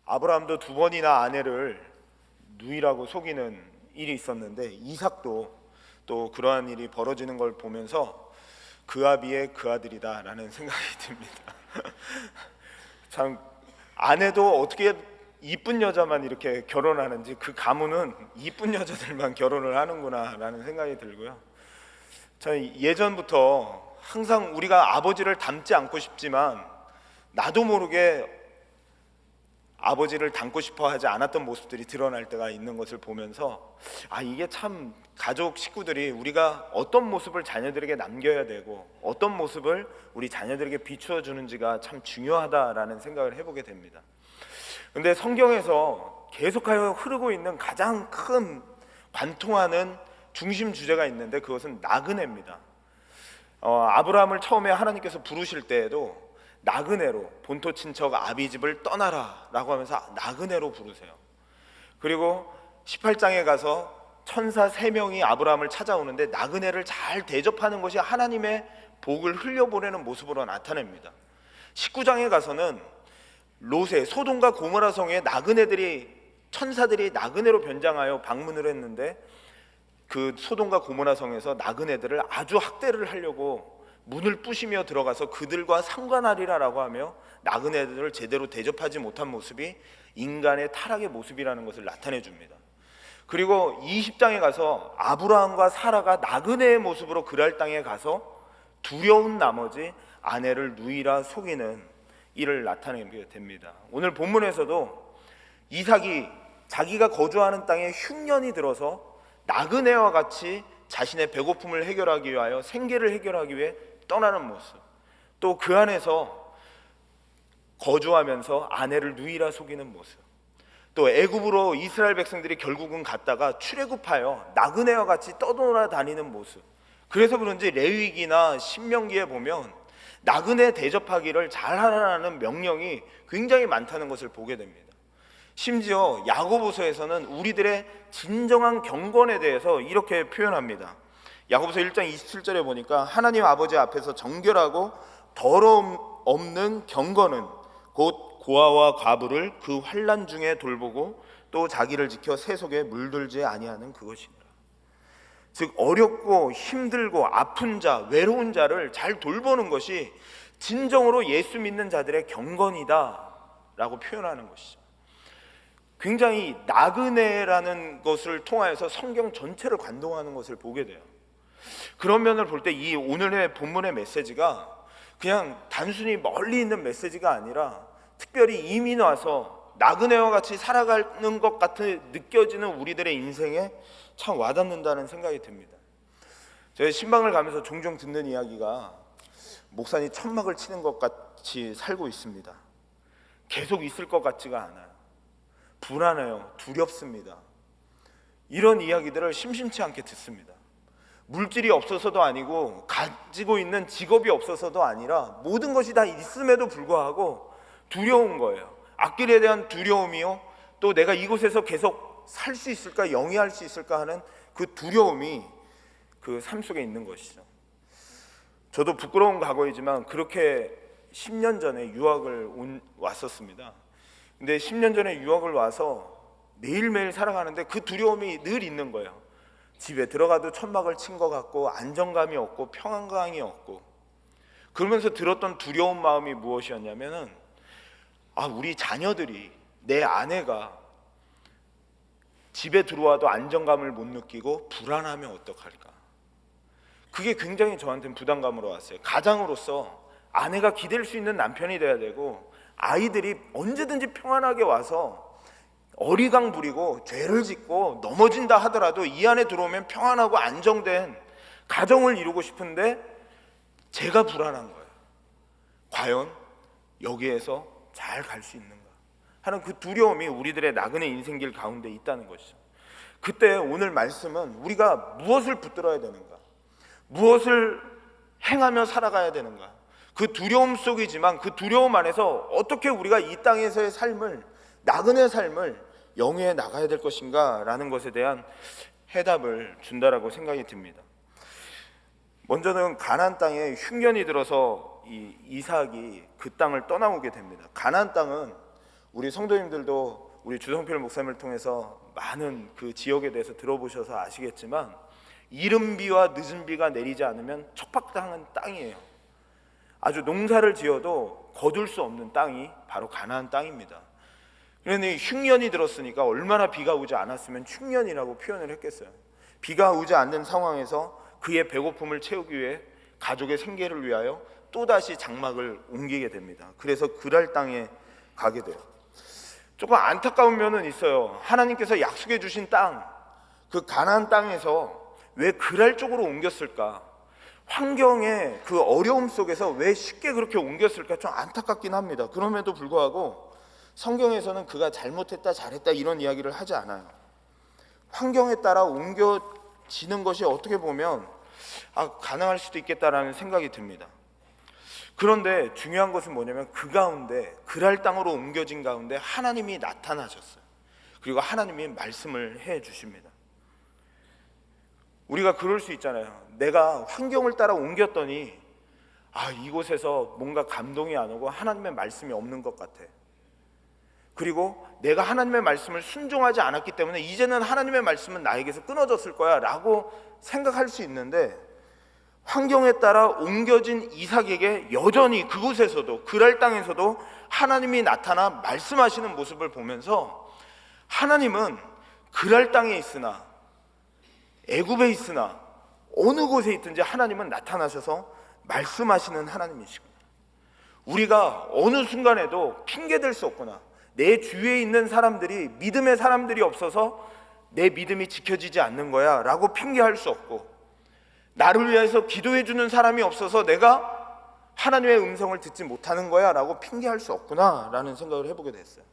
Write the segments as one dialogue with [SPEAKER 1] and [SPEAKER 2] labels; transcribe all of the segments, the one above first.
[SPEAKER 1] 아브라함도 두 번이나 아내를 누이라고 속이는 일이 있었는데 이삭도 또 그러한 일이 벌어지는 걸 보면서 그 아비의 그 아들이다라는 생각이 듭니다. 참 아내도 어떻게 이쁜 여자만 이렇게 결혼하는지, 그 가문은 이쁜 여자들만 결혼을 하는구나라는 생각이 들고요. 저 예전부터 항상 우리가 아버지를 닮지 않고 싶지만 나도 모르게 아버지를 닮고 싶어 하지 않았던 모습들이 드러날 때가 있는 것을 보면서 이게 참 가족 식구들이 우리가 어떤 모습을 자녀들에게 남겨야 되고 어떤 모습을 우리 자녀들에게 비추어 주는지가 참 중요하다라는 생각을 해보게 됩니다. 근데 성경에서 계속하여 흐르고 있는 가장 큰 관통하는 중심 주제가 있는데 그것은 나그네입니다. 아브라함을 처음에 하나님께서 부르실 때에도 나그네로, 본토 친척 아비 집을 떠나라 라고 하면서 나그네로 부르세요. 그리고 18장에 가서 천사 3명이 아브라함을 찾아오는데 나그네를 잘 대접하는 것이 하나님의 복을 흘려보내는 모습으로 나타냅니다. 19장에 가서는 롯의 소돔과 고모라 성에 천사들이 나그네로 변장하여 방문을 했는데 그 소돔과 고모라 성에서 나그네들을 아주 학대를 하려고 문을 부시며 들어가서 그들과 상관하리라라고 하며 나그네들을 제대로 대접하지 못한 모습이 인간의 타락의 모습이라는 것을 나타내 줍니다. 그리고 20장에 가서 아브라함과 사라가 나그네의 모습으로 그랄 땅에 가서 두려운 나머지 아내를 누이라 속이는 일을 나타내게 됩니다. 오늘 본문에서도 이삭이 자기가 거주하는 땅에 흉년이 들어서 나그네와 같이 자신의 배고픔을 해결하기 위하여 생계를 해결하기 위해 떠나는 모습, 또 그 안에서 거주하면서 아내를 누이라 속이는 모습, 또 애굽으로 이스라엘 백성들이 결국은 갔다가 출애굽하여 나그네와 같이 떠돌아다니는 모습. 그래서 그런지 레위기나 신명기에 보면 나그네 대접하기를 잘하라는 명령이 굉장히 많다는 것을 보게 됩니다. 심지어 야고보서에서는 우리들의 진정한 경건에 대해서 이렇게 표현합니다. 야고보서 1장 27절에 보니까 하나님 아버지 앞에서 정결하고 더러움 없는 경건은 곧 고아와 과부를 그 환난 중에 돌보고 또 자기를 지켜 새 속에 물들지 아니하는 그것이니라. 즉 어렵고 힘들고 아픈 자, 외로운 자를 잘 돌보는 것이 진정으로 예수 믿는 자들의 경건이다 라고 표현하는 것이죠. 굉장히 나그네라는 것을 통하여서 성경 전체를 관통하는 것을 보게 돼요. 그런 면을 볼 때 이 오늘의 본문의 메시지가 그냥 단순히 멀리 있는 메시지가 아니라 특별히 이미 와서 나그네와 같이 살아가는 것 같이 느껴지는 우리들의 인생에 참 와닿는다는 생각이 듭니다. 제가 신방을 가면서 종종 듣는 이야기가 목사님 천막을 치는 것 같이 살고 있습니다. 계속 있을 것 같지가 않아요. 불안해요. 두렵습니다. 이런 이야기들을 심심치 않게 듣습니다. 물질이 없어서도 아니고 가지고 있는 직업이 없어서도 아니라 모든 것이 다 있음에도 불구하고 두려운 거예요. 앞길에 대한 두려움이요, 또 내가 이곳에서 계속 살 수 있을까, 영위할 수 있을까 하는 그 두려움이 그 삶 속에 있는 것이죠. 저도 부끄러운 과거이지만 그렇게 10년 전에 유학을 왔었습니다. 근데 10년 전에 유학을 와서 매일매일 살아가는데 그 두려움이 늘 있는 거예요. 집에 들어가도 천막을 친 것 같고 안정감이 없고 평안감이 없고, 그러면서 들었던 두려운 마음이 무엇이었냐면은 우리 자녀들이, 내 아내가 집에 들어와도 안정감을 못 느끼고 불안하면 어떡할까. 그게 굉장히 저한테는 부담감으로 왔어요. 가장으로서 아내가 기댈 수 있는 남편이 돼야 되고 아이들이 언제든지 평안하게 와서 어리광 부리고 죄를 짓고 넘어진다 하더라도 이 안에 들어오면 평안하고 안정된 가정을 이루고 싶은데 제가 불안한 거예요. 과연 여기에서 잘 갈 수 있는가 하는 그 두려움이 우리들의 나그네 인생길 가운데 있다는 것이죠. 그때 오늘 말씀은 우리가 무엇을 붙들어야 되는가, 무엇을 행하며 살아가야 되는가, 그 두려움 속이지만 그 두려움 안에서 어떻게 우리가 이 땅에서의 삶을, 나그네 삶을 영위해 나가야 될 것인가 라는 것에 대한 해답을 준다라고 생각이 듭니다. 먼저는 가나안 땅에 흉년이 들어서 이삭이 그 땅을 떠나오게 됩니다. 가나안 땅은 우리 성도님들도 우리 주성필 목사님을 통해서 많은 그 지역에 대해서 들어보셔서 아시겠지만 이른 비와 늦은 비가 내리지 않으면 척박당한 땅이에요. 아주 농사를 지어도 거둘 수 없는 땅이 바로 가나안 땅입니다. 그런데 흉년이 들었으니까 얼마나 비가 오지 않았으면 흉년이라고 표현을 했겠어요. 비가 오지 않는 상황에서 그의 배고픔을 채우기 위해 가족의 생계를 위하여 또다시 장막을 옮기게 됩니다. 그래서 그랄 땅에 가게 돼요. 조금 안타까운 면은 있어요. 하나님께서 약속해 주신 땅, 그 가나안 땅에서 왜 그랄 쪽으로 옮겼을까? 환경의 그 어려움 속에서 왜 쉽게 그렇게 옮겼을까? 좀 안타깝긴 합니다. 그럼에도 불구하고 성경에서는 그가 잘못했다 잘했다 이런 이야기를 하지 않아요. 환경에 따라 옮겨지는 것이 어떻게 보면 가능할 수도 있겠다라는 생각이 듭니다. 그런데 중요한 것은 뭐냐면 그 가운데 그랄 땅으로 옮겨진 가운데 하나님이 나타나셨어요. 그리고 하나님이 말씀을 해 주십니다. 우리가 그럴 수 있잖아요. 내가 환경을 따라 옮겼더니 이곳에서 뭔가 감동이 안 오고 하나님의 말씀이 없는 것 같아. 그리고 내가 하나님의 말씀을 순종하지 않았기 때문에 이제는 하나님의 말씀은 나에게서 끊어졌을 거야 라고 생각할 수 있는데, 환경에 따라 옮겨진 이삭에게 여전히 그곳에서도 그랄 땅에서도 하나님이 나타나 말씀하시는 모습을 보면서 하나님은 그랄 땅에 있으나 애굽에 있으나 어느 곳에 있든지 하나님은 나타나셔서 말씀하시는 하나님이시구나. 우리가 어느 순간에도 핑계댈 수 없구나. 내 주위에 있는 사람들이 믿음의 사람들이 없어서 내 믿음이 지켜지지 않는 거야 라고 핑계할 수 없고, 나를 위해서 기도해 주는 사람이 없어서 내가 하나님의 음성을 듣지 못하는 거야 라고 핑계할 수 없구나 라는 생각을 해보게 됐어요.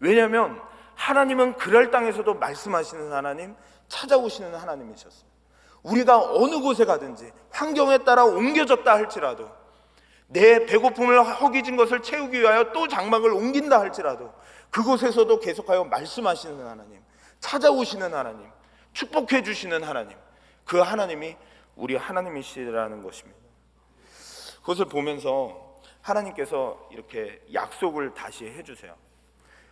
[SPEAKER 1] 왜냐하면 하나님은 그랄 땅에서도 말씀하시는 하나님, 찾아오시는 하나님이셨어요. 우리가 어느 곳에 가든지 환경에 따라 옮겨졌다 할지라도, 내 배고픔을 허기진 것을 채우기 위하여 또 장막을 옮긴다 할지라도 그곳에서도 계속하여 말씀하시는 하나님, 찾아오시는 하나님, 축복해 주시는 하나님, 그 하나님이 우리 하나님이시라는 것입니다. 그것을 보면서 하나님께서 이렇게 약속을 다시 해주세요.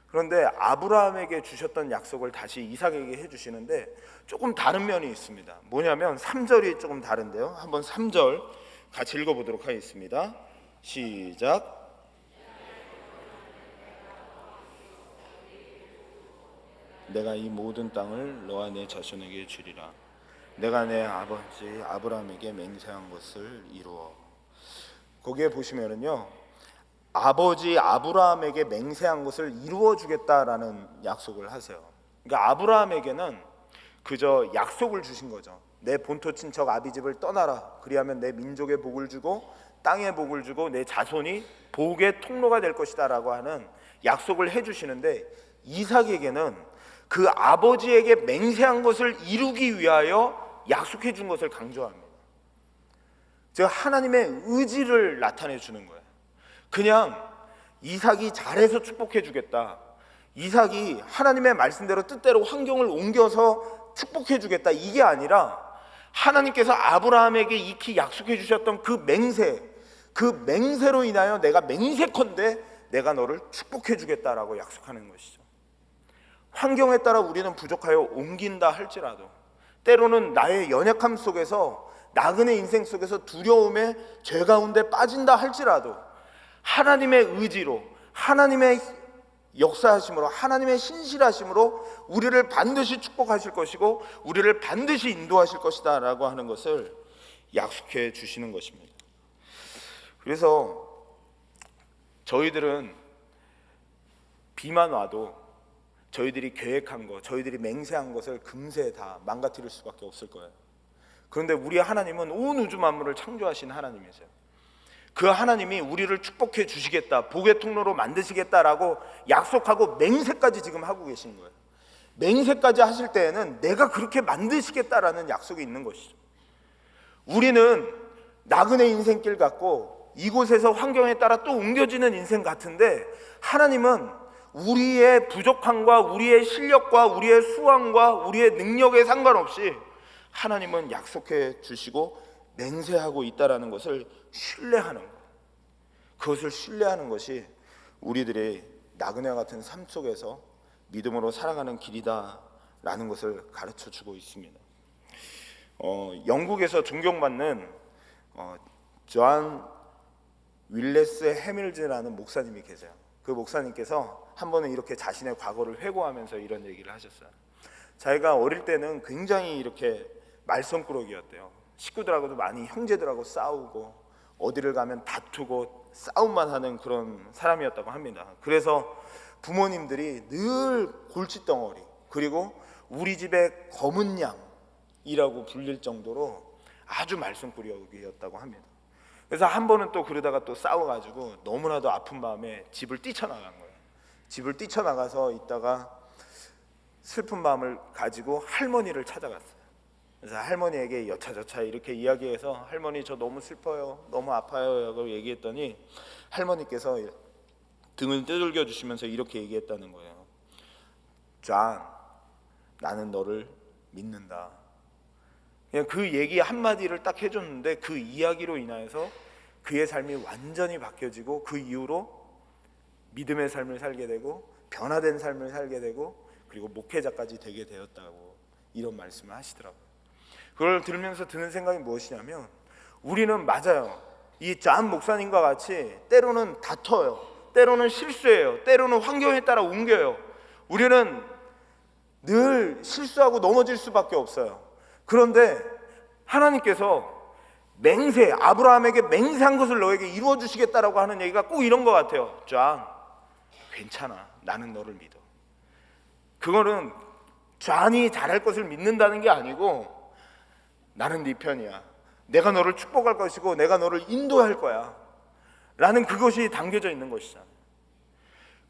[SPEAKER 1] 그런데 아브라함에게 주셨던 약속을 다시 이삭에게 해주시는데 조금 다른 면이 있습니다. 뭐냐면 3절이 조금 다른데요. 한번 3절 같이 읽어보도록 하겠습니다. 시작. 내가 이 모든 땅을 너와 내 자손에게 주리라. 내가 내 아버지 아브라함에게 맹세한 것을 이루어. 거기에 보시면은요, 아버지 아브라함에게 맹세한 것을 이루어 주겠다라는 약속을 하세요. 그러니까 아브라함에게는 그저 약속을 주신 거죠. 내 본토 친척 아비집을 떠나라. 그리하면 내 민족에 복을 주고 땅에 복을 주고 내 자손이 복의 통로가 될 것이다라고 하는 약속을 해주시는데, 이삭에게는 그 아버지에게 맹세한 것을 이루기 위하여 약속해 준 것을 강조합니다. 즉 하나님의 의지를 나타내 주는 거예요. 그냥 이삭이 잘해서 축복해 주겠다, 이삭이 하나님의 말씀대로 뜻대로 환경을 옮겨서 축복해 주겠다, 이게 아니라 하나님께서 아브라함에게 익히 약속해 주셨던 그 맹세로 인하여 내가 맹세컨대 내가 너를 축복해 주겠다라고 약속하는 것이죠. 환경에 따라 우리는 부족하여 옮긴다 할지라도, 때로는 나의 연약함 속에서, 나그네 인생 속에서 두려움에 죄 가운데 빠진다 할지라도 하나님의 의지로, 하나님의 역사하심으로, 하나님의 신실하심으로 우리를 반드시 축복하실 것이고 우리를 반드시 인도하실 것이다 라고 하는 것을 약속해 주시는 것입니다. 그래서 저희들은 비만 와도 저희들이 계획한 것, 저희들이 맹세한 것을 금세 다 망가뜨릴 수밖에 없을 거예요. 그런데 우리 하나님은 온 우주 만물을 창조하신 하나님이세요. 그 하나님이 우리를 축복해 주시겠다, 복의 통로로 만드시겠다라고 약속하고 맹세까지 지금 하고 계신 거예요. 맹세까지 하실 때에는 내가 그렇게 만드시겠다라는 약속이 있는 것이죠. 우리는 나그네 인생길 같고 이곳에서 환경에 따라 또 옮겨지는 인생 같은데, 하나님은 우리의 부족함과 우리의 실력과 우리의 수완과 우리의 능력에 상관없이 하나님은 약속해 주시고 맹세하고 있다라는 것을 신뢰하는 거예요. 그것을 신뢰하는 것이 우리들의 나그네와 같은 삶 속에서 믿음으로 살아가는 길이다라는 것을 가르쳐 주고 있습니다. 영국에서 존경받는 존 윌레스 해밀즈라는 목사님이 계세요. 그 목사님께서 한 번은 이렇게 자신의 과거를 회고하면서 이런 얘기를 하셨어요. 자기가 어릴 때는 굉장히 이렇게 말썽꾸러기였대요. 식구들하고도 많이 형제들하고 싸우고 어디를 가면 다투고 싸움만 하는 그런 사람이었다고 합니다. 그래서 부모님들이 늘 골칫덩어리, 그리고 우리 집의 검은 양이라고 불릴 정도로 아주 말썽꾸러기였다고 합니다. 그래서 한 번은 또 그러다가 또 싸워가지고 너무나도 아픈 마음에 집을 뛰쳐나간 거예요. 집을 뛰쳐나가서 있다가 슬픈 마음을 가지고 할머니를 찾아갔어요. 그래서 할머니에게 여차저차 이렇게 이야기해서 할머니 저 너무 슬퍼요, 너무 아파요 라고 얘기했더니 할머니께서 등을 두들겨 주시면서 이렇게 얘기했다는 거예요. 존, 나는 너를 믿는다. 그냥 그 얘기 한마디를 딱 해줬는데 그 이야기로 인하여서 그의 삶이 완전히 바뀌어지고 그 이후로 믿음의 삶을 살게 되고 변화된 삶을 살게 되고 그리고 목회자까지 되게 되었다고 이런 말씀을 하시더라고요. 그걸 들으면서 드는 생각이 무엇이냐면 우리는 맞아요. 이 존 목사님과 같이 때로는 다퉈요. 때로는 실수해요. 때로는 환경에 따라 옮겨요. 우리는 늘 실수하고 넘어질 수밖에 없어요. 그런데 하나님께서 맹세, 아브라함에게 맹세한 것을 너에게 이루어 주시겠다라고 하는 얘기가 꼭 이런 것 같아요. 존, 괜찮아. 나는 너를 믿어. 그거는 존이 잘할 것을 믿는다는 게 아니고 나는 네 편이야. 내가 너를 축복할 것이고 내가 너를 인도할 거야 라는 그것이 담겨져 있는 것이잖아요.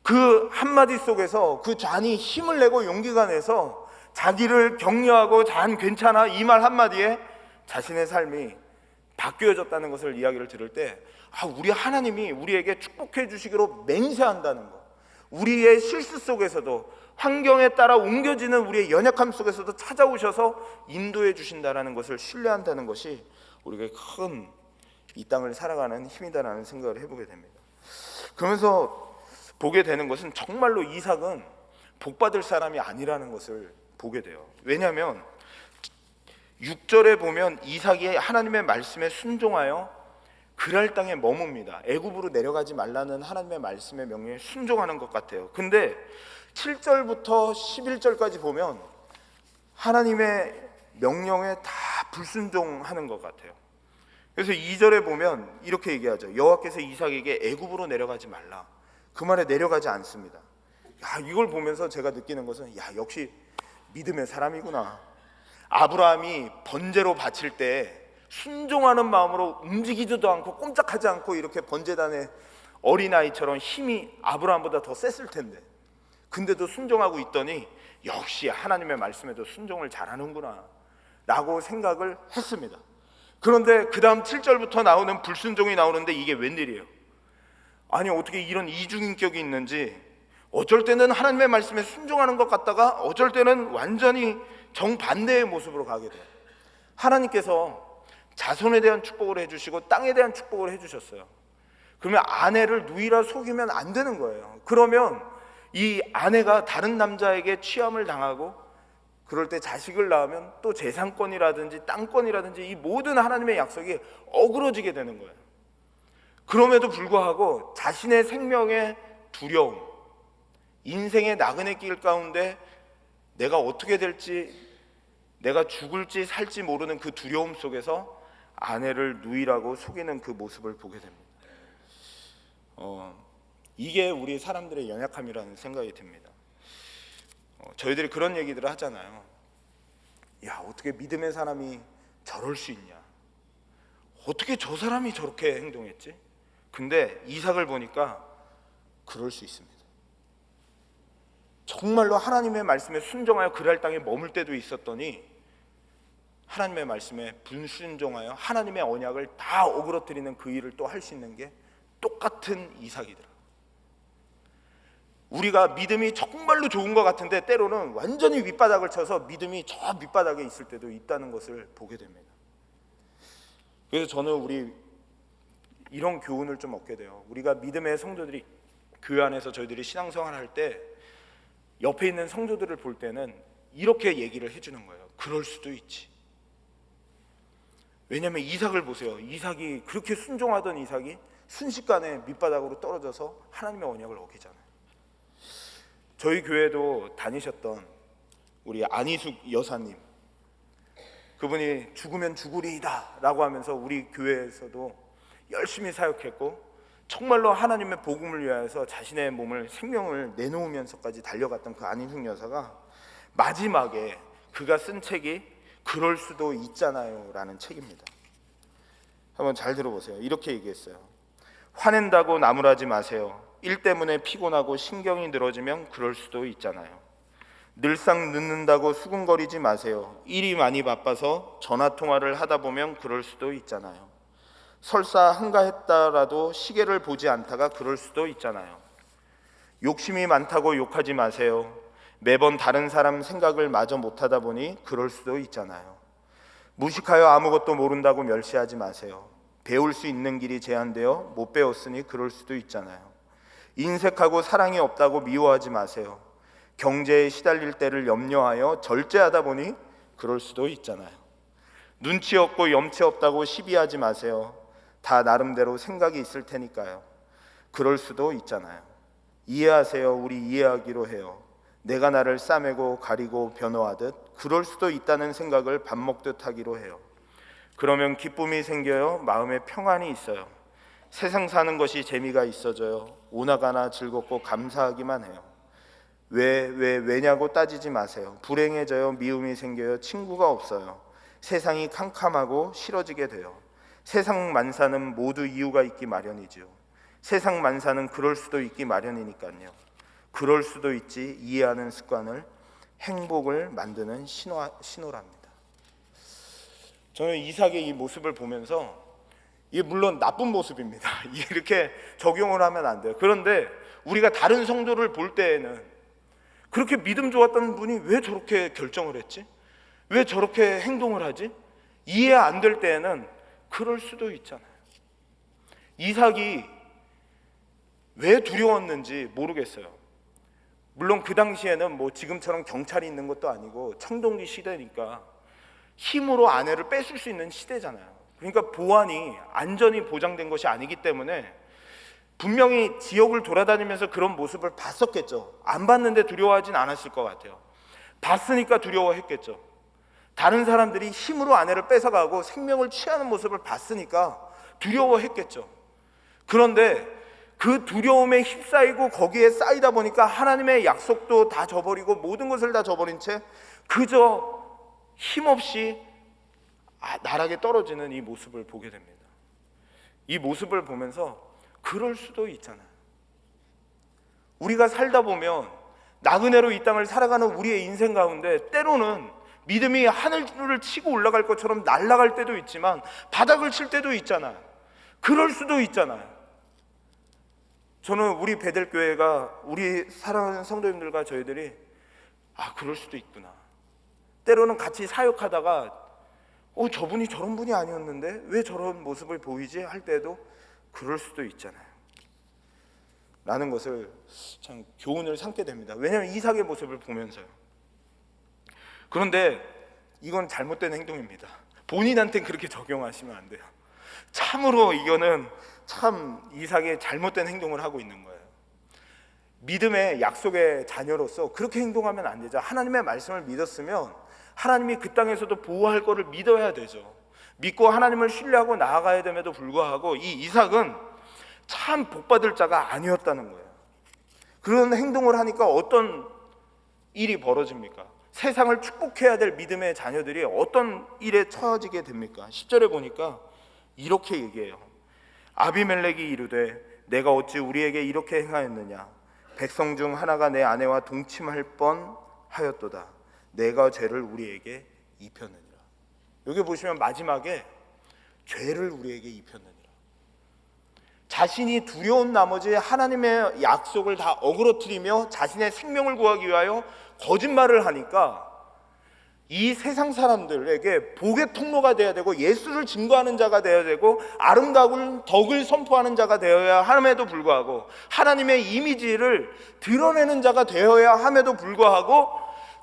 [SPEAKER 1] 그 한마디 속에서 그 존이 힘을 내고 용기가 내서 자기를 격려하고 존 괜찮아 이 말 한마디에 자신의 삶이 바뀌어졌다는 것을 이야기를 들을 때 우리 하나님이 우리에게 축복해 주시기로 맹세한다는 것, 우리의 실수 속에서도 환경에 따라 옮겨지는 우리의 연약함 속에서도 찾아오셔서 인도해 주신다는 것을 신뢰한다는 것이 우리에게 큰 이 땅을 살아가는 힘이다라는 생각을 해보게 됩니다. 그러면서 보게 되는 것은 정말로 이삭은 복받을 사람이 아니라는 것을 보게 돼요. 왜냐하면 6절에 보면 이삭이 하나님의 말씀에 순종하여 그랄 땅에 머뭅니다. 애굽으로 내려가지 말라는 하나님의 말씀의 명령에 순종하는 것 같아요. 근데 7절부터 11절까지 보면 하나님의 명령에 다 불순종하는 것 같아요. 그래서 2절에 보면 이렇게 얘기하죠. 여호와께서 이삭에게 애굽으로 내려가지 말라. 그 말에 내려가지 않습니다. 이걸 보면서 제가 느끼는 것은 역시 믿음의 사람이구나. 아브라함이 번제로 바칠 때 순종하는 마음으로 움직이지도 않고 꼼짝하지 않고 이렇게 번제단에 어린아이처럼 힘이 아브라함보다 더 셌을 텐데 근데도 순종하고 있더니 역시 하나님의 말씀에도 순종을 잘하는구나 라고 생각을 했습니다. 그런데 그 다음 7절부터 나오는 불순종이 나오는데 이게 웬일이에요? 아니 어떻게 이런 이중인격이 있는지 어쩔 때는 하나님의 말씀에 순종하는 것 같다가 어쩔 때는 완전히 정반대의 모습으로 가게 돼요. 하나님께서 자손에 대한 축복을 해주시고 땅에 대한 축복을 해주셨어요. 그러면 아내를 누이라 속이면 안 되는 거예요. 그러면 이 아내가 다른 남자에게 취함을 당하고 그럴 때 자식을 낳으면 또 재산권이라든지 땅권이라든지 이 모든 하나님의 약속이 어그러지게 되는 거예요. 그럼에도 불구하고 자신의 생명의 두려움, 인생의 나그네 길 가운데 내가 어떻게 될지, 내가 죽을지 살지 모르는 그 두려움 속에서 아내를 누이라고 속이는 그 모습을 보게 됩니다. 이게 우리 사람들의 연약함이라는 생각이 듭니다. 저희들이 그런 얘기들을 하잖아요. 어떻게 믿음의 사람이 저럴 수 있냐? 어떻게 저 사람이 저렇게 행동했지? 근데 이삭을 보니까 그럴 수 있습니다. 정말로 하나님의 말씀에 순종하여 그랄 땅에 머물 때도 있었더니 하나님의 말씀에 불순종하여 하나님의 언약을 다 어그러뜨리는 그 일을 또 할 수 있는 게 똑같은 이삭이더라. 우리가 믿음이 정말로 좋은 것 같은데 때로는 완전히 밑바닥을 쳐서 믿음이 저 밑바닥에 있을 때도 있다는 것을 보게 됩니다. 그래서 저는 우리 이런 교훈을 좀 얻게 돼요. 우리가 믿음의 성도들이 교회 안에서 저희들이 신앙생활 할 때 옆에 있는 성도들을 볼 때는 이렇게 얘기를 해주는 거예요. 그럴 수도 있지. 왜냐하면 이삭을 보세요. 이삭이 그렇게 순종하던 이삭이 순식간에 밑바닥으로 떨어져서 하나님의 언약을 어기잖아요. 저희 교회도 다니셨던 우리 안희숙 여사님, 그분이 죽으면 죽으리이다 라고 하면서 우리 교회에서도 열심히 사역했고 정말로 하나님의 복음을 위하여서 자신의 몸을 생명을 내놓으면서까지 달려갔던 그 안희숙 여사가 마지막에 그가 쓴 책이 그럴 수도 있잖아요 라는 책입니다. 한번 잘 들어보세요. 이렇게 얘기했어요. 화낸다고 나무라지 마세요. 일 때문에 피곤하고 신경이 늘어지면 그럴 수도 있잖아요. 늘상 늦는다고 수군거리지 마세요. 일이 많이 바빠서 전화통화를 하다 보면 그럴 수도 있잖아요. 설사 한가했다라도 시계를 보지 않다가 그럴 수도 있잖아요. 욕심이 많다고 욕하지 마세요. 매번 다른 사람 생각을 마저 못하다 보니 그럴 수도 있잖아요. 무식하여 아무것도 모른다고 멸시하지 마세요. 배울 수 있는 길이 제한되어 못 배웠으니 그럴 수도 있잖아요. 인색하고 사랑이 없다고 미워하지 마세요. 경제에 시달릴 때를 염려하여 절제하다 보니 그럴 수도 있잖아요. 눈치 없고 염치 없다고 시비하지 마세요. 다 나름대로 생각이 있을 테니까요. 그럴 수도 있잖아요. 이해하세요. 우리 이해하기로 해요. 내가 나를 싸매고 가리고 변호하듯 그럴 수도 있다는 생각을 밥 먹듯 하기로 해요. 그러면 기쁨이 생겨요. 마음에 평안이 있어요. 세상 사는 것이 재미가 있어져요. 오나가나 즐겁고 감사하기만 해요. 왜냐고 따지지 마세요. 불행해져요. 미움이 생겨요. 친구가 없어요. 세상이 캄캄하고 싫어지게 돼요. 세상 만사는 모두 이유가 있기 마련이지요. 세상 만사는 그럴 수도 있기 마련이니까요. 그럴 수도 있지 이해하는 습관을 행복을 만드는 신호랍니다. 저는 이삭의 이 모습을 보면서 이게 물론 나쁜 모습입니다. 이렇게 적용을 하면 안 돼요. 그런데 우리가 다른 성도를 볼 때에는 그렇게 믿음 좋았던 분이 왜 저렇게 결정을 했지? 왜 저렇게 행동을 하지? 이해 안 될 때에는 그럴 수도 있잖아요. 이삭이 왜 두려웠는지 모르겠어요. 물론 그 당시에는 뭐 지금처럼 경찰이 있는 것도 아니고 청동기 시대니까 힘으로 아내를 뺏을 수 있는 시대잖아요. 그러니까 보안이 안전이 보장된 것이 아니기 때문에 분명히 지역을 돌아다니면서 그런 모습을 봤었겠죠. 안 봤는데 두려워하진 않았을 것 같아요. 봤으니까 두려워했겠죠. 다른 사람들이 힘으로 아내를 뺏어가고 생명을 취하는 모습을 봤으니까 두려워했겠죠. 그런데 그 두려움에 휩싸이고 거기에 쌓이다 보니까 하나님의 약속도 다 저버리고 모든 것을 다 저버린 채 그저 힘없이 나락에 떨어지는 이 모습을 보게 됩니다. 이 모습을 보면서 그럴 수도 있잖아요. 우리가 살다 보면 나그네로 이 땅을 살아가는 우리의 인생 가운데 때로는 믿음이 하늘을 치고 올라갈 것처럼 날아갈 때도 있지만 바닥을 칠 때도 있잖아요. 그럴 수도 있잖아요. 저는 우리 베델교회가 우리 사랑하는 성도님들과 저희들이 그럴 수도 있구나. 때로는 같이 사역하다가 저분이 저런 분이 아니었는데 왜 저런 모습을 보이지? 할 때도 그럴 수도 있잖아요. 라는 것을 참 교훈을 삼게 됩니다. 왜냐하면 이삭의 모습을 보면서요. 그런데 이건 잘못된 행동입니다. 본인한테는 그렇게 적용하시면 안 돼요. 참으로 이거는 참 이삭의 잘못된 행동을 하고 있는 거예요. 믿음의 약속의 자녀로서 그렇게 행동하면 안 되죠. 하나님의 말씀을 믿었으면 하나님이 그 땅에서도 보호할 거를 믿어야 되죠. 믿고 하나님을 신뢰하고 나아가야 됨에도 불구하고 이 이삭은 참 복받을 자가 아니었다는 거예요. 그런 행동을 하니까 어떤 일이 벌어집니까? 세상을 축복해야 될 믿음의 자녀들이 어떤 일에 처해지게 됩니까? 10절에 보니까 이렇게 얘기해요. 아비멜렉이 이르되 내가 어찌 우리에게 이렇게 행하였느냐? 백성 중 하나가 내 아내와 동침할 뻔하였도다. 내가 죄를 우리에게 입혔느니라. 여기 보시면 마지막에 죄를 우리에게 입혔느니라. 자신이 두려운 나머지 하나님의 약속을 다 어그러뜨리며 자신의 생명을 구하기 위하여 거짓말을 하니까 이 세상 사람들에게 복의 통로가 되어야 되고 예수를 증거하는 자가 되어야 되고 아름다운 덕을 선포하는 자가 되어야 함에도 불구하고 하나님의 이미지를 드러내는 자가 되어야 함에도 불구하고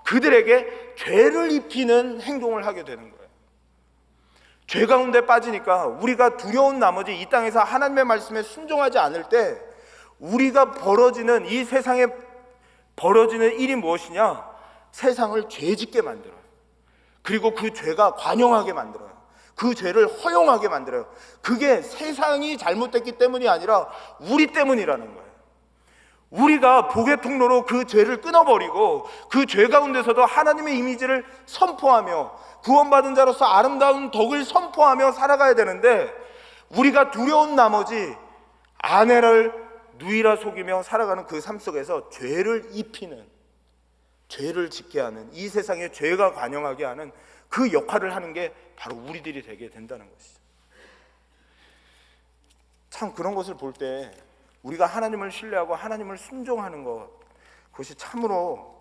[SPEAKER 1] 그들에게 죄를 입히는 행동을 하게 되는 거예요. 죄 가운데 빠지니까 우리가 두려운 나머지 이 땅에서 하나님의 말씀에 순종하지 않을 때 우리가 벌어지는 이 세상에 벌어지는 일이 무엇이냐? 세상을 죄짓게 만들어요. 그리고 그 죄가 관영하게 만들어요. 그 죄를 허용하게 만들어요. 그게 세상이 잘못됐기 때문이 아니라 우리 때문이라는 거예요. 우리가 복의 통로로 그 죄를 끊어버리고 그 죄 가운데서도 하나님의 이미지를 선포하며 구원받은 자로서 아름다운 덕을 선포하며 살아가야 되는데 우리가 두려운 나머지 아내를 누이라 속이며 살아가는 그 삶 속에서 죄를 입히는, 죄를 짓게 하는, 이 세상에 죄가 관영하게 하는 그 역할을 하는 게 바로 우리들이 되게 된다는 것이죠. 참 그런 것을 볼 때 우리가 하나님을 신뢰하고 하나님을 순종하는 것, 그것이 참으로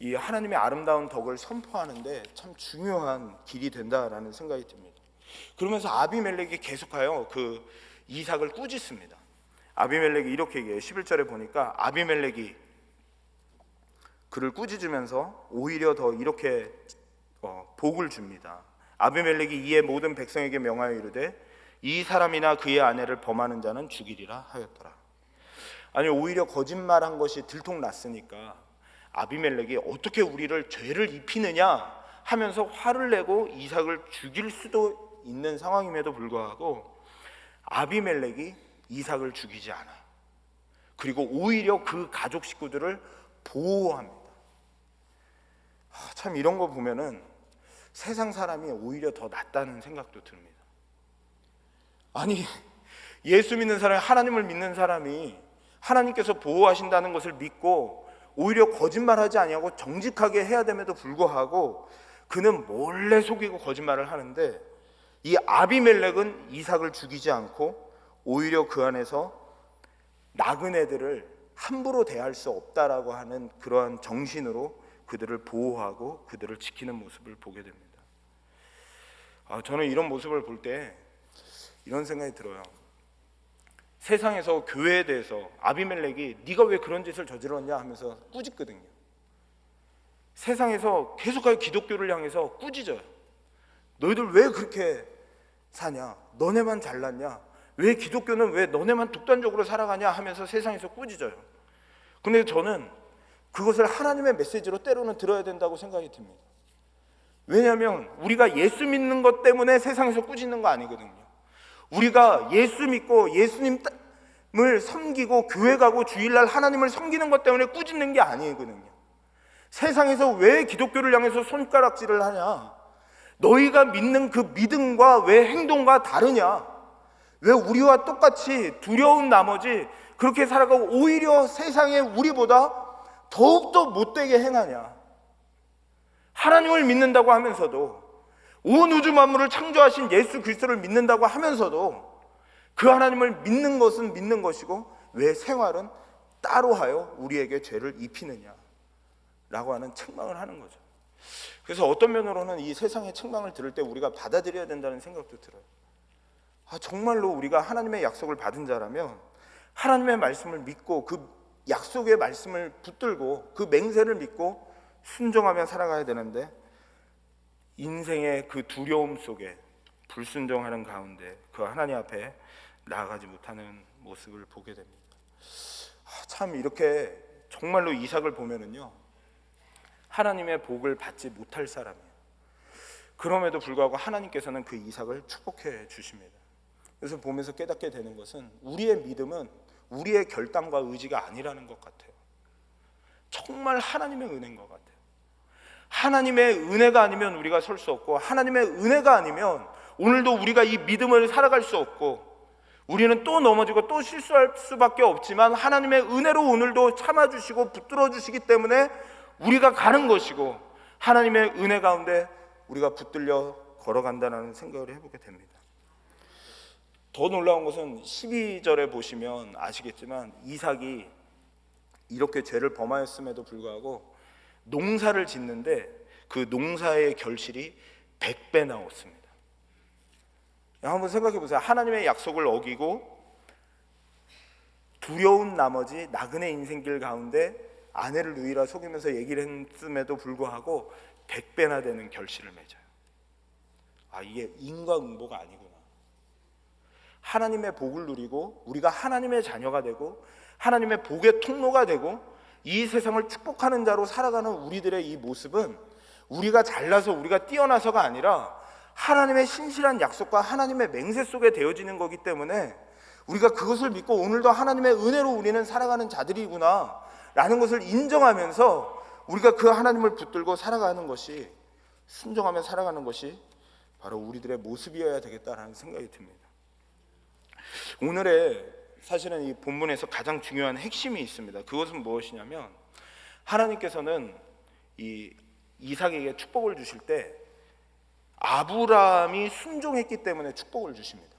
[SPEAKER 1] 이 하나님의 아름다운 덕을 선포하는데 참 중요한 길이 된다라는 생각이 듭니다. 그러면서 아비멜렉이 계속하여 그 이삭을 꾸짖습니다. 아비멜렉이 이렇게 얘기해요. 11절에 보니까 아비멜렉이 그를 꾸짖으면서 오히려 더 이렇게 복을 줍니다. 아비멜렉이 이에 모든 백성에게 명하여 이르되 이 사람이나 그의 아내를 범하는 자는 죽이리라 하였더라. 아니 오히려 거짓말한 것이 들통났으니까 아비멜렉이 어떻게 우리를 죄를 입히느냐 하면서 화를 내고 이삭을 죽일 수도 있는 상황임에도 불구하고 아비멜렉이 이삭을 죽이지 않아. 그리고 오히려 그 가족 식구들을 보호합니다. 참 이런 거 보면은 세상 사람이 오히려 더 낫다는 생각도 듭니다. 아니 예수 믿는 사람이, 하나님을 믿는 사람이 하나님께서 보호하신다는 것을 믿고 오히려 거짓말하지 아니하고 정직하게 해야 됨에도 불구하고 그는 몰래 속이고 거짓말을 하는데 이 아비멜렉은 이삭을 죽이지 않고 오히려 그 안에서 나그네들을 함부로 대할 수 없다라고 하는 그러한 정신으로 그들을 보호하고 그들을 지키는 모습을 보게 됩니다. 저는 이런 모습을 볼 때 이런 생각이 들어요. 세상에서 교회에 대해서 아비멜렉이 네가 왜 그런 짓을 저질렀냐 하면서 꾸짖거든요. 세상에서 계속하여 기독교를 향해서 꾸짖어요. 너희들 왜 그렇게 사냐? 너네만 잘났냐? 왜 기독교는 왜 너네만 독단적으로 살아가냐 하면서 세상에서 꾸짖어요. 근데 저는 그것을 하나님의 메시지로 때로는 들어야 된다고 생각이 듭니다. 왜냐하면 우리가 예수 믿는 것 때문에 세상에서 꾸짖는 거 아니거든요. 우리가 예수 믿고 예수님을 섬기고 교회 가고 주일날 하나님을 섬기는 것 때문에 꾸짖는 게 아니거든요. 세상에서 왜 기독교를 향해서 손가락질을 하냐? 너희가 믿는 그 믿음과 왜 행동과 다르냐? 왜 우리와 똑같이 두려운 나머지 그렇게 살아가고 오히려 세상에 우리보다 더욱더 못되게 행하냐? 하나님을 믿는다고 하면서도 온 우주 만물을 창조하신 예수 그리스도를 믿는다고 하면서도 그 하나님을 믿는 것은 믿는 것이고 왜 생활은 따로 하여 우리에게 죄를 입히느냐 라고 하는 책망을 하는 거죠. 그래서 어떤 면으로는 이 세상의 책망을 들을 때 우리가 받아들여야 된다는 생각도 들어요. 정말로 우리가 하나님의 약속을 받은 자라면 하나님의 말씀을 믿고 그 약속의 말씀을 붙들고 그 맹세를 믿고 순종하며 살아가야 되는데 인생의 그 두려움 속에 불순종하는 가운데 그 하나님 앞에 나아가지 못하는 모습을 보게 됩니다. 참 이렇게 정말로 이삭을 보면은요 하나님의 복을 받지 못할 사람이에요. 그럼에도 불구하고 하나님께서는 그 이삭을 축복해 주십니다. 그래서 보면서 깨닫게 되는 것은 우리의 믿음은 우리의 결단과 의지가 아니라는 것 같아요. 정말 하나님의 은혜인 것 같아요. 하나님의 은혜가 아니면 우리가 설 수 없고 하나님의 은혜가 아니면 오늘도 우리가 이 믿음을 살아갈 수 없고 우리는 또 넘어지고 또 실수할 수밖에 없지만 하나님의 은혜로 오늘도 참아주시고 붙들어주시기 때문에 우리가 가는 것이고 하나님의 은혜 가운데 우리가 붙들려 걸어간다는 생각을 해보게 됩니다. 더 놀라운 것은 12절에 보시면 아시겠지만 이삭이 이렇게 죄를 범하였음에도 불구하고 농사를 짓는데 그 농사의 결실이 100배 나왔습니다. 한번 생각해 보세요. 하나님의 약속을 어기고 두려운 나머지 나그네 인생길 가운데 아내를 누이라 속이면서 얘기를 했음에도 불구하고 100배나 되는 결실을 맺어요. 이게 인과응보가 아니구나. 하나님의 복을 누리고 우리가 하나님의 자녀가 되고 하나님의 복의 통로가 되고 이 세상을 축복하는 자로 살아가는 우리들의 이 모습은 우리가 잘나서 우리가 뛰어나서가 아니라 하나님의 신실한 약속과 하나님의 맹세 속에 되어지는 거기 때문에 우리가 그것을 믿고 오늘도 하나님의 은혜로 우리는 살아가는 자들이구나 라는 것을 인정하면서 우리가 그 하나님을 붙들고 살아가는 것이, 순종하며 살아가는 것이 바로 우리들의 모습이어야 되겠다라는 생각이 듭니다. 오늘의 사실은 이 본문에서 가장 중요한 핵심이 있습니다. 그것은 무엇이냐면 하나님께서는 이 이삭에게 축복을 주실 때 아브라함이 순종했기 때문에 축복을 주십니다.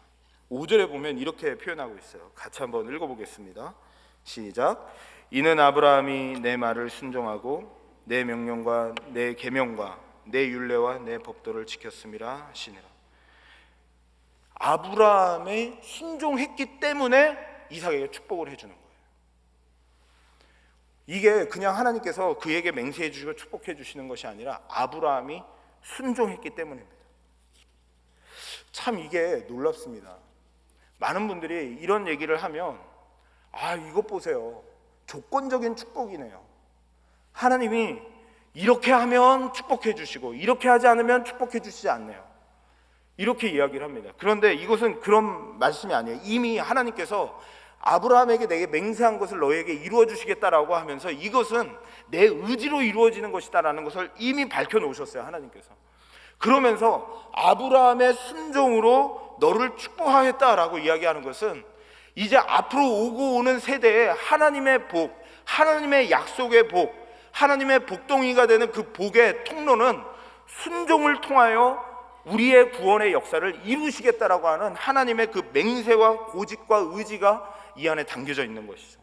[SPEAKER 1] 5절에 보면 이렇게 표현하고 있어요. 같이 한번 읽어보겠습니다. 시작. 이는 아브라함이 내 말을 순종하고 내 명령과 내 계명과 내 율례와 내 법도를 지켰음이라 하시니라. 아브라함이 순종했기 때문에 이삭에게 축복을 해주는 거예요. 이게 그냥 하나님께서 그에게 맹세해 주시고 축복해 주시는 것이 아니라 아브라함이 순종했기 때문입니다. 참 이게 놀랍습니다. 많은 분들이 이런 얘기를 하면 이것 보세요, 조건적인 축복이네요. 하나님이 이렇게 하면 축복해 주시고 이렇게 하지 않으면 축복해 주시지 않네요. 이렇게 이야기를 합니다. 그런데 이것은 그런 말씀이 아니에요. 이미 하나님께서 아브라함에게 내게 맹세한 것을 너에게 이루어 주시겠다라고 하면서 이것은 내 의지로 이루어지는 것이다라는 것을 이미 밝혀 놓으셨어요, 하나님께서. 그러면서 아브라함의 순종으로 너를 축복하겠다라고 이야기하는 것은 이제 앞으로 오고 오는 세대에 하나님의 복, 하나님의 약속의 복, 하나님의 복덩이가 되는 그 복의 통로는 순종을 통하여 우리의 구원의 역사를 이루시겠다라고 하는 하나님의 그 맹세와 고집과 의지가 이 안에 담겨져 있는 것이죠.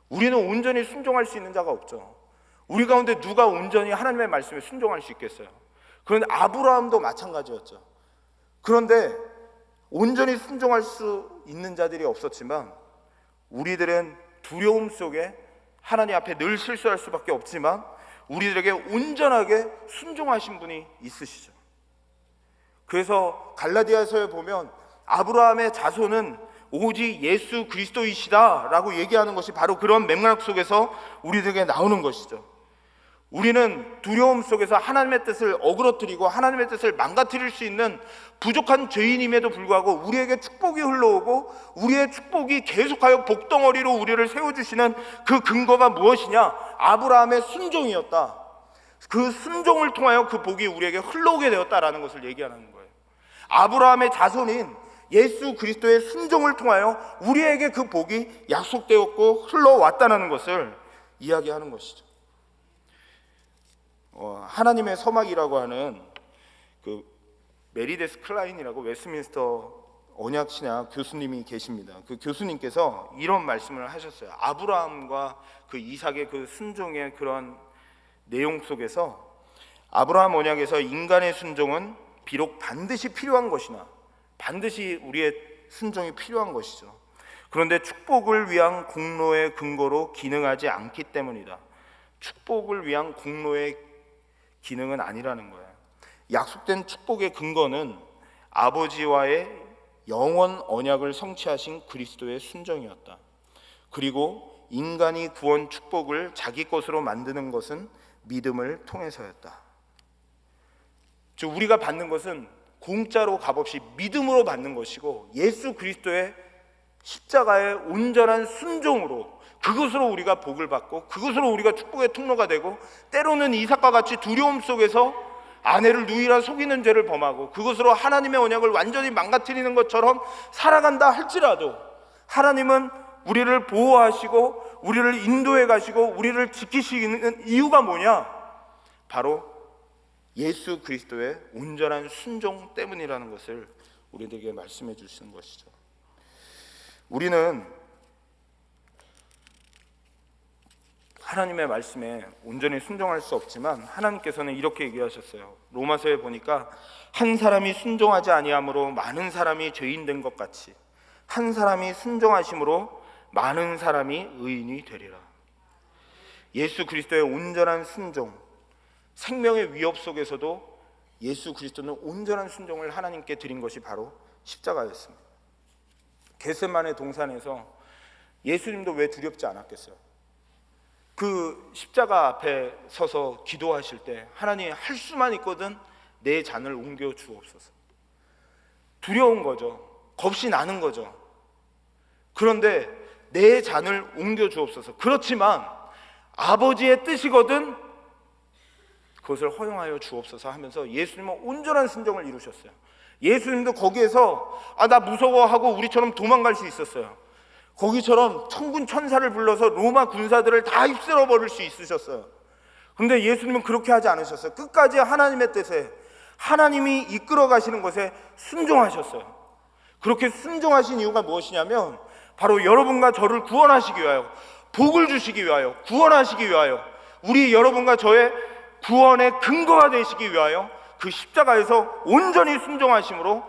[SPEAKER 1] 우리는 온전히 순종할 수 있는 자가 없죠. 우리 가운데 누가 온전히 하나님의 말씀에 순종할 수 있겠어요? 그런데 아브라함도 마찬가지였죠. 그런데 온전히 순종할 수 있는 자들이 없었지만 우리들은 두려움 속에 하나님 앞에 늘 실수할 수밖에 없지만 우리들에게 온전하게 순종하신 분이 있으시죠. 그래서 갈라디아서에 보면 아브라함의 자손은 오직 예수 그리스도이시다 라고 얘기하는 것이 바로 그런 맥락 속에서 우리들에게 나오는 것이죠. 우리는 두려움 속에서 하나님의 뜻을 어그러뜨리고 하나님의 뜻을 망가뜨릴 수 있는 부족한 죄인임에도 불구하고 우리에게 축복이 흘러오고 우리의 축복이 계속하여 복덩어리로 우리를 세워주시는 그 근거가 무엇이냐? 아브라함의 순종이었다. 그 순종을 통하여 그 복이 우리에게 흘러오게 되었다라는 것을 얘기하는 거예요. 아브라함의 자손인 예수 그리스도의 순종을 통하여 우리에게 그 복이 약속되었고 흘러왔다는 것을 이야기하는 것이죠. 하나님의 서막이라고 하는 그 메리데스 클라인이라고 웨스트민스터 언약신학 교수님이 계십니다. 그 교수님께서 이런 말씀을 하셨어요. 아브라함과 그 이삭의 그 순종의 그런 내용 속에서 아브라함 언약에서 인간의 순종은 비록 반드시 필요한 것이나 반드시 우리의 순종이 필요한 것이죠. 그런데 축복을 위한 공로의 근거로 기능하지 않기 때문이다. 축복을 위한 공로의 기능은 아니라는 거예요. 약속된 축복의 근거는 아버지와의 영원 언약을 성취하신 그리스도의 순종이었다. 그리고 인간이 구원 축복을 자기 것으로 만드는 것은 믿음을 통해서였다. 즉 우리가 받는 것은 공짜로 값없이 믿음으로 받는 것이고 예수 그리스도의 십자가의 온전한 순종으로 그것으로 우리가 복을 받고 그것으로 우리가 축복의 통로가 되고 때로는 이삭과 같이 두려움 속에서 아내를 누이라 속이는 죄를 범하고 그것으로 하나님의 언약을 완전히 망가뜨리는 것처럼 살아간다 할지라도 하나님은 우리를 보호하시고 우리를 인도해 가시고 우리를 지키시는 이유가 뭐냐? 바로 예수 그리스도의 온전한 순종 때문이라는 것을 우리들에게 말씀해 주시는 것이죠. 우리는 하나님의 말씀에 온전히 순종할 수 없지만 하나님께서는 이렇게 얘기하셨어요. 로마서에 보니까 한 사람이 순종하지 아니함으로 많은 사람이 죄인 된 것 같이 한 사람이 순종하심으로 많은 사람이 의인이 되리라. 예수 그리스도의 온전한 순종, 생명의 위협 속에서도 예수 그리스도는 온전한 순종을 하나님께 드린 것이 바로 십자가였습니다. 겟세마네 동산에서 예수님도 왜 두렵지 않았겠어요? 그 십자가 앞에 서서 기도하실 때 하나님, 할 수만 있거든 내 잔을 옮겨 주옵소서. 두려운 거죠. 겁이 나는 거죠. 그런데 내 잔을 옮겨 주옵소서. 그렇지만 아버지의 뜻이거든 그것을 허용하여 주옵소서 하면서 예수님은 온전한 순종을 이루셨어요. 예수님도 거기에서 나 무서워하고 우리처럼 도망갈 수 있었어요. 거기처럼 천군 천사를 불러서 로마 군사들을 다 휩쓸어 버릴 수 있으셨어요. 그런데 예수님은 그렇게 하지 않으셨어요. 끝까지 하나님의 뜻에, 하나님이 이끌어 가시는 것에 순종하셨어요. 그렇게 순종하신 이유가 무엇이냐면 바로 여러분과 저를 구원하시기 위하여, 복을 주시기 위하여, 구원하시기 위하여, 우리 여러분과 저의 구원의 근거가 되시기 위하여 그 십자가에서 온전히 순종하심으로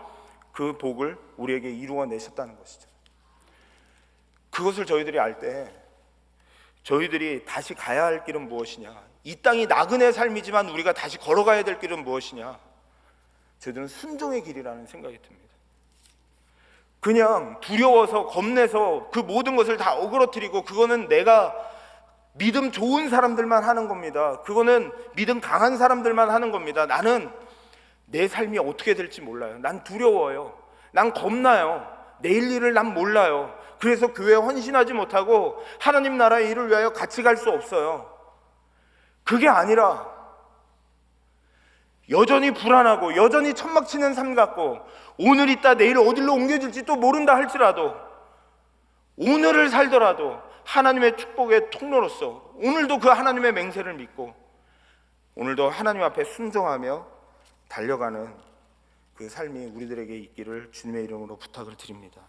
[SPEAKER 1] 그 복을 우리에게 이루어 내셨다는 것이죠. 그것을 저희들이 알 때 저희들이 다시 가야 할 길은 무엇이냐, 이 땅이 나그네 삶이지만 우리가 다시 걸어가야 될 길은 무엇이냐, 저희들은 순종의 길이라는 생각이 듭니다. 그냥 두려워서 겁내서 그 모든 것을 다 어그러뜨리고 그거는 내가 믿음 좋은 사람들만 하는 겁니다. 그거는 믿음 강한 사람들만 하는 겁니다. 나는 내 삶이 어떻게 될지 몰라요. 난 두려워요. 난 겁나요. 내일 일을 난 몰라요. 그래서 교회에 헌신하지 못하고 하나님 나라의 일을 위하여 같이 갈 수 없어요. 그게 아니라 여전히 불안하고 여전히 천막 치는 삶 같고 오늘 있다 내일 어디로 옮겨질지 또 모른다 할지라도 오늘을 살더라도 하나님의 축복의 통로로서 오늘도 그 하나님의 맹세를 믿고 오늘도 하나님 앞에 순종하며 달려가는 그 삶이 우리들에게 있기를 주님의 이름으로 부탁을 드립니다.